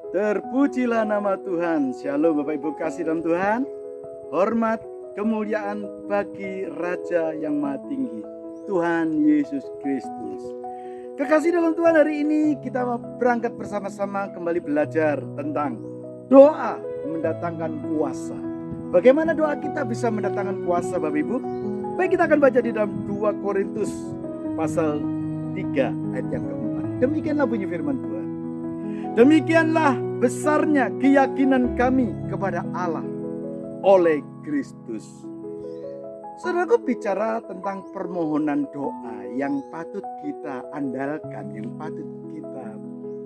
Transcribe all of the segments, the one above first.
Terpujilah nama Tuhan. Shalom Bapak Ibu kasih dalam Tuhan. Hormat, kemuliaan bagi Raja yang Maha Tinggi, Tuhan Yesus Kristus. Kekasih dalam Tuhan, hari ini kita berangkat bersama-sama kembali belajar tentang doa mendatangkan kuasa. Bagaimana doa kita bisa mendatangkan kuasa Bapak Ibu? Baik, kita akan baca di dalam 2 Korintus pasal 3 ayat yang keempat. Demikianlah bunyi firman Tuhan. Demikianlah besarnya keyakinan kami kepada Allah oleh Kristus. Saudaraku, bicara tentang permohonan doa yang patut kita andalkan, yang patut kita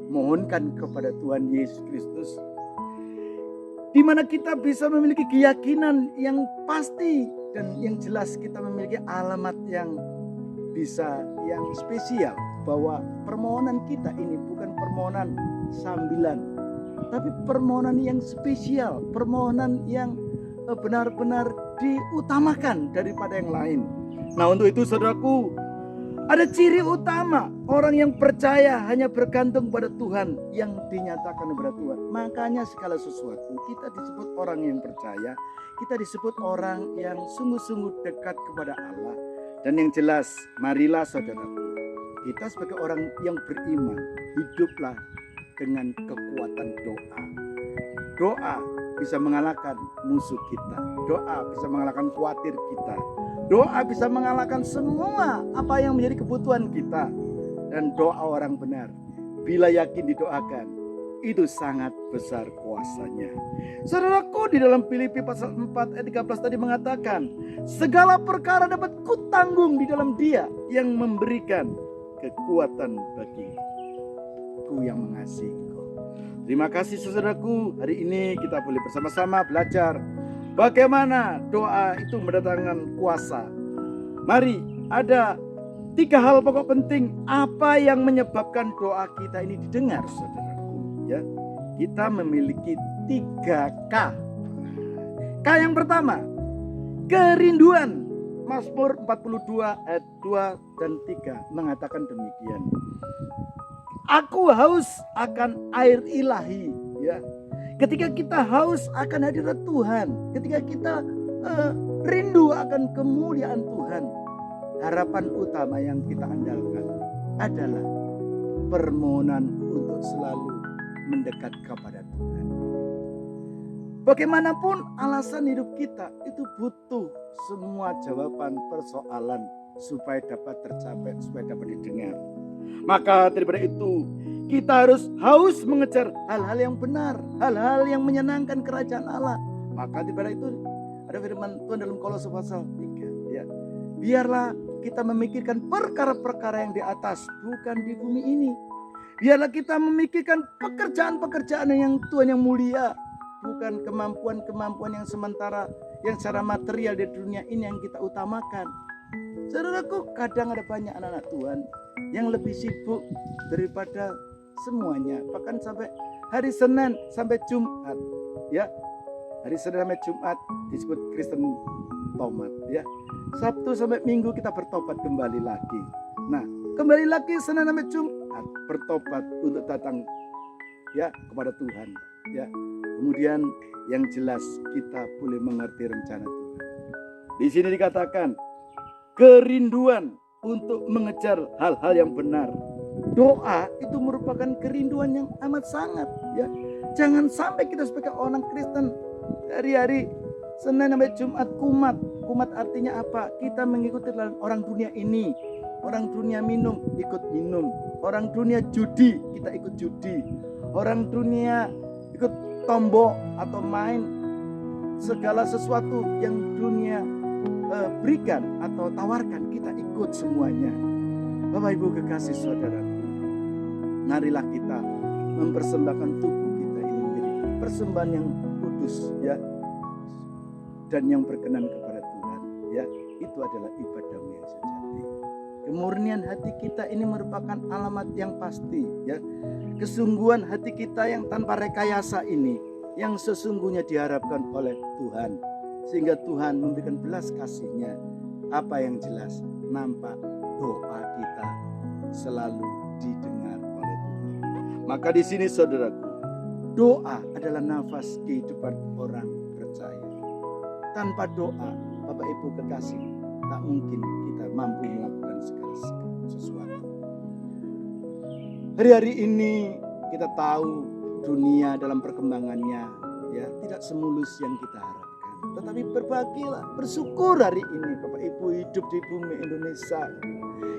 mohonkan kepada Tuhan Yesus Kristus, di mana kita bisa memiliki keyakinan yang pasti dan yang jelas, kita memiliki alamat yang spesial, bahwa permohonan kita ini bukan permohonan sambilan, tapi permohonan yang spesial, permohonan yang benar-benar diutamakan daripada yang lain. Nah, untuk itu saudaraku, ada ciri utama orang yang percaya hanya bergantung pada Tuhan, yang dinyatakan kepada Tuhan. Makanya segala sesuatu kita disebut orang yang percaya, kita disebut orang yang sungguh-sungguh dekat kepada Allah. Dan yang jelas, marilah saudaraku, kita sebagai orang yang beriman, hiduplah dengan kekuatan doa. Doa bisa mengalahkan musuh kita. Doa bisa mengalahkan khawatir kita. Doa bisa mengalahkan semua apa yang menjadi kebutuhan kita. Dan doa orang benar, bila yakin didoakan, itu sangat besar kuasanya. Saudaraku, di dalam Filipi pasal 4 ayat 13 tadi mengatakan, segala perkara dapat kutanggung di dalam Dia yang memberikan kekuatan bagiku yang mengasihi engkau. Terima kasih saudaraku, hari ini kita boleh bersama-sama belajar bagaimana doa itu mendatangkan kuasa. Mari, ada 3 hal pokok penting apa yang menyebabkan doa kita ini didengar, saudaraku. Ya, kita memiliki 3 K. K yang pertama, kerinduan. Mazmur 42 ayat 2 dan 3 mengatakan demikian. Aku haus akan air ilahi. Ya, ketika kita haus akan hadirat Tuhan, ketika kita rindu akan kemuliaan Tuhan, harapan utama yang kita andalkan adalah permohonan untuk selalu mendekat kepada Tuhan. Bagaimanapun alasan hidup kita itu butuh semua jawaban persoalan supaya dapat tercapai, supaya dapat didengar. Maka daripada itu, kita harus haus mengejar hal-hal yang benar, hal-hal yang menyenangkan kerajaan Allah. Maka daripada itu, ada firman Tuhan dalam Kolose pasal 3. Ya, biarlah kita memikirkan perkara-perkara yang di atas, bukan di bumi ini. Biarlah kita memikirkan pekerjaan-pekerjaan yang Tuhan yang mulia, bukan kemampuan-kemampuan yang sementara, yang secara material di dunia ini yang kita utamakan. Saudaraku, kadang ada banyak anak-anak Tuhan yang lebih sibuk daripada semuanya. Bahkan sampai hari Senin sampai Jumat, ya, hari Senin sampai Jumat disebut Kristen tomat, ya. Sabtu sampai Minggu kita bertobat kembali lagi. Nah, kembali lagi Senin sampai Jumat bertobat untuk datang, ya, kepada Tuhan, ya. Kemudian yang jelas kita boleh mengerti rencana Tuhan. Di sini dikatakan kerinduan untuk mengejar hal-hal yang benar. Doa itu merupakan kerinduan yang amat sangat, ya. Jangan sampai kita sebagai orang Kristen hari-hari Senin sampai Jumat kumat. Kumat artinya apa? Kita mengikuti orang dunia ini. Orang dunia minum, ikut minum. Orang dunia judi, kita ikut judi. Orang dunia ikut tombol atau main segala sesuatu yang dunia berikan atau tawarkan, kita ikut semuanya. Bapak Ibu kekasih saudara, marilah kita mempersembahkan tubuh kita ini menjadi persembahan yang kudus, ya, dan yang berkenan kepada Tuhan, ya. Itu adalah ibadahmu yang sejati. Kemurnian hati kita ini merupakan alamat yang pasti, ya. Kesungguhan hati kita yang tanpa rekayasa ini yang sesungguhnya diharapkan oleh Tuhan, sehingga Tuhan memberikan belas kasih-Nya. Apa yang jelas, nampak doa kita selalu didengar oleh Tuhan. Maka di sini saudaraku, Doa adalah nafas kehidupan orang percaya. Tanpa doa, Bapak Ibu kekasih, tak mungkin kita mampu melakukan segala sesuatu. Hari-hari ini kita tahu dunia dalam perkembangannya ya tidak semulus yang kita harapkan. Tetapi berbahagialah, bersyukur hari ini Bapak Ibu hidup di bumi Indonesia.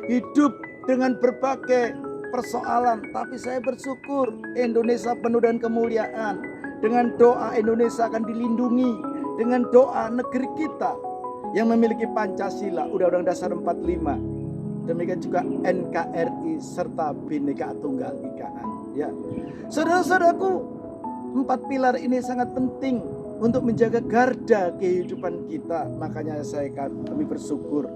Hidup dengan berbagai persoalan, tapi saya bersyukur Indonesia penuh dengan kemuliaan. Dengan doa Indonesia akan dilindungi. Dengan doa negeri kita yang memiliki Pancasila, Undang-Undang Dasar 45. Demikian juga NKRI serta Bhinneka Tunggal Ika. Ya, saudara-saudaraku, 4 pilar ini sangat penting untuk menjaga garda kehidupan kita. Makanya kami bersyukur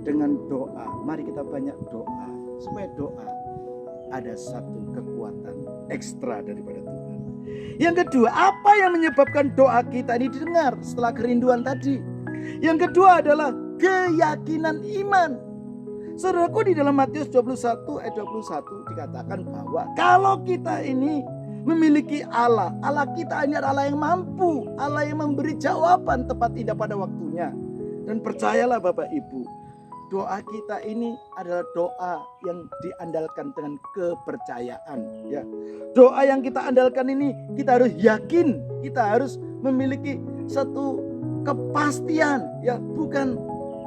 dengan doa. Mari kita banyak doa, supaya doa ada satu kekuatan ekstra daripada Tuhan. Yang kedua, apa yang menyebabkan doa kita ini didengar setelah kerinduan tadi? Yang kedua adalah keyakinan iman. Saudaraku, di dalam Matius 21 ayat 21 dikatakan bahwa kalau kita ini memiliki Allah, Allah kita ini adalah Allah yang mampu, Allah yang memberi jawaban tepat indah pada waktunya. Dan percayalah Bapak Ibu, doa kita ini adalah doa yang diandalkan dengan kepercayaan. Ya, doa yang kita andalkan ini kita harus yakin, kita harus memiliki satu kepastian. Ya, bukan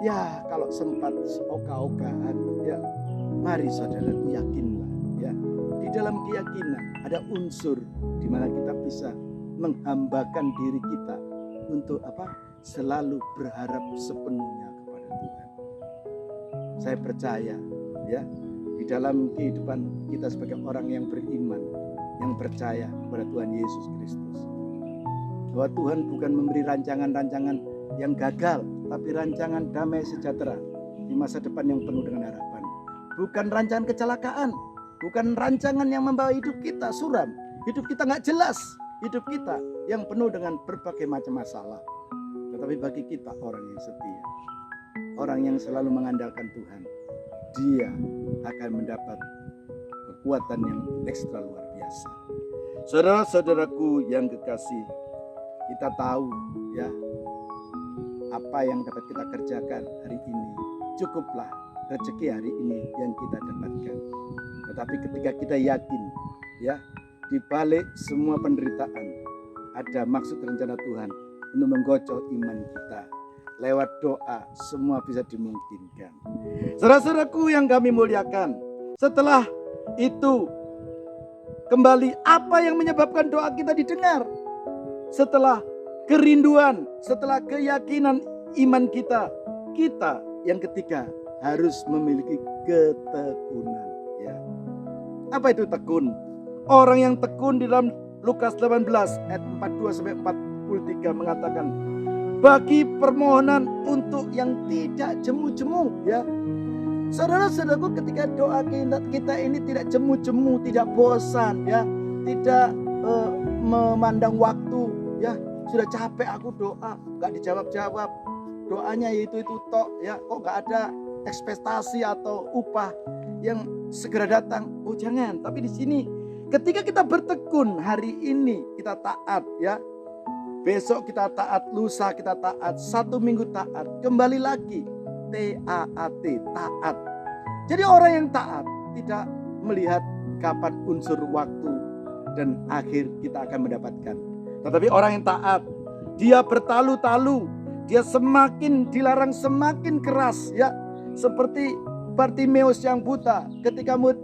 ya kalau sempat oka-okaan. Ya, mari saudaraku yakinlah. Ya, di dalam keyakinan ada unsur di mana kita bisa menghambakan diri kita untuk apa? Selalu berharap sepenuhnya kepada Tuhan. Saya percaya ya, di dalam kehidupan kita sebagai orang yang beriman, yang percaya kepada Tuhan Yesus Kristus, bahwa Tuhan bukan memberi rancangan-rancangan yang gagal, tapi rancangan damai sejahtera di masa depan yang penuh dengan harapan. Bukan rancangan kecelakaan, bukan rancangan yang membawa hidup kita suram, hidup kita gak jelas, hidup kita yang penuh dengan berbagai macam masalah. Tetapi bagi kita orang yang setia, orang yang selalu mengandalkan Tuhan, dia akan mendapat kekuatan yang ekstra luar biasa. Saudara-saudaraku yang kekasih, kita tahu ya, apa yang dapat kita kerjakan hari ini cukuplah rezeki hari ini yang kita dapatkan. Tetapi ketika kita yakin ya, di balik semua penderitaan ada maksud rencana Tuhan untuk menggocok iman kita. Lewat doa semua bisa dimungkinkan. Saudara-saudaraku yang kami muliakan, setelah itu kembali apa yang menyebabkan doa kita didengar? Setelah kerinduan, setelah keyakinan iman kita, kita yang ketiga harus memiliki ketekunan. Ya. Apa itu tekun? Orang yang tekun di dalam Lukas 18 ayat 42-43 mengatakan, bagi permohonan untuk yang tidak jemu-jemu. Ya, saudara-saudaraku, ketika doa kita ini tidak jemu-jemu, tidak bosan, ya, tidak memandang waktu, ya, sudah capek aku doa, gak dijawab-jawab, doanya itu tok, ya, kok gak ada ekspektasi atau upah yang segera datang. Oh jangan, tapi di sini ketika kita bertekun, hari ini kita taat, ya, besok kita taat, lusa kita taat, 1 minggu taat, kembali lagi TAAT, taat. Jadi orang yang taat tidak melihat kapan unsur waktu dan akhir kita akan mendapatkan. Tetapi orang yang taat, dia bertalu-talu, dia semakin dilarang semakin keras, ya, seperti Bartimeus yang buta, ketika murid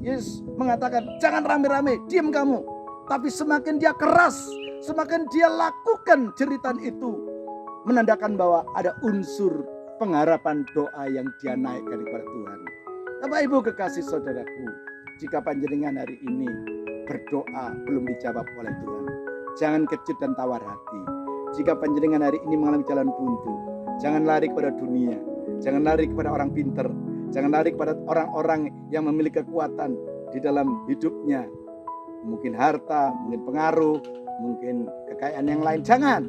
Yesus mengatakan jangan rame-rame, diam kamu. Tapi semakin dia keras, semakin dia lakukan jeritan itu, menandakan bahwa ada unsur pengharapan doa yang dia naikkan kepada Tuhan. Bapak Ibu kekasih saudaraku, jika panjenengan hari ini berdoa belum dijawab oleh Tuhan, jangan kecut dan tawar hati. Jika panjenengan hari ini mengalami jalan buntu, jangan lari kepada dunia, jangan lari kepada orang pintar, jangan lari kepada orang-orang yang memiliki kekuatan di dalam hidupnya. Mungkin harta, mungkin pengaruh, mungkin kekayaan yang lain. Jangan.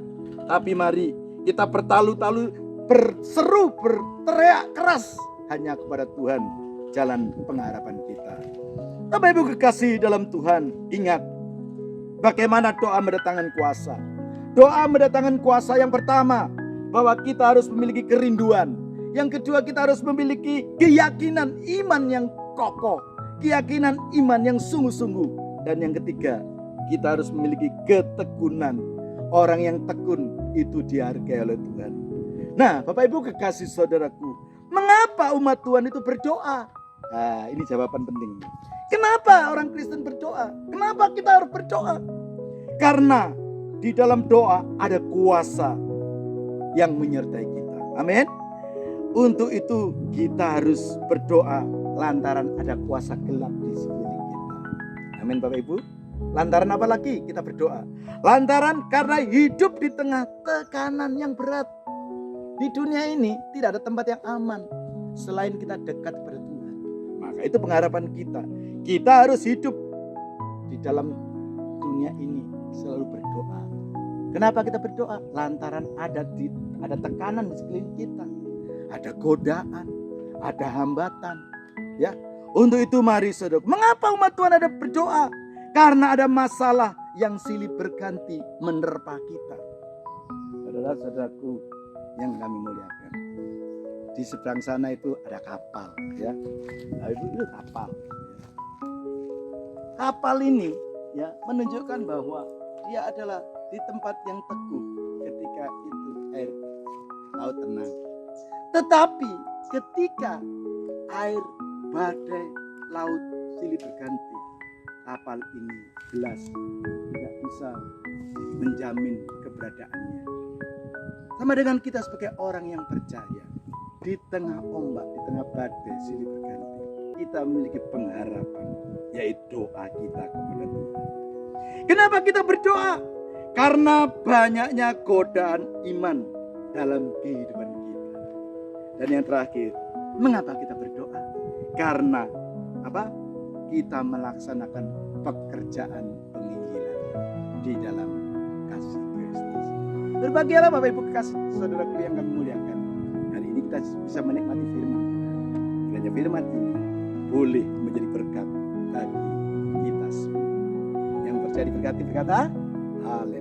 Tapi mari kita bertalu-talu, berseru, berteriak keras hanya kepada Tuhan, jalan pengharapan kita. Bapak Ibu kekasih dalam Tuhan, ingat, Bagaimana doa mendatangkan kuasa? Doa mendatangkan kuasa yang pertama, bahwa kita harus memiliki kerinduan. Yang kedua, kita harus memiliki keyakinan iman yang kokoh, keyakinan iman yang sungguh-sungguh. Dan yang ketiga, kita harus memiliki ketekunan. Orang yang tekun itu dihargai oleh Tuhan. Nah, Bapak Ibu kekasih saudaraku, mengapa umat Tuhan itu berdoa? Nah, ini jawaban penting. Kenapa orang Kristen berdoa? Kenapa kita harus berdoa? Karena di dalam doa ada kuasa yang menyertai kita. Amin. Untuk itu kita harus berdoa lantaran ada kuasa gelap di sekeliling kita. Amin Bapak Ibu. Lantaran apa lagi kita berdoa? Lantaran karena hidup di tengah tekanan yang berat. Di dunia ini tidak ada tempat yang aman selain kita dekat kepada Tuhan. Maka itu pengharapan kita. Kita harus hidup di dalam dunia ini selalu berdoa. Kenapa kita berdoa? Lantaran ada tekanan di sekeliling kita. Ada godaan, ada hambatan. Ya, untuk itu mari saudara. Mengapa umat Tuhan ada berdoa? Karena ada masalah yang silih berganti menerpa kita. Saudara-saudaraku yang kami muliakan, di seberang sana itu ada kapal, ya. Nah, itu kapal. Kapal ini, ya, menunjukkan bahwa dia adalah di tempat yang teguh ketika itu air laut tenang. Tetapi ketika air badai laut silih berganti, kapal ini jelas tidak bisa menjamin keberadaannya. Sama dengan kita sebagai orang yang percaya, di tengah ombak, di tengah badai silih berganti, kita memiliki pengharapan, yaitu doa kita kepada Tuhan. Kenapa kita berdoa? Karena banyaknya godaan iman dalam kehidupan kita. Dan yang terakhir, mengapa kita berdoa? Karena apa? Kita melaksanakan pekerjaan penginjilan di dalam kasih Kristus. Berbahagialah Bapak Ibu kekasih saudaraku yang kami muliakan. Hari ini kita bisa menikmati firman. Kiranya firman ini boleh menjadi berkat bagi kita semua. Yang percaya diberkati berkata, haleluya.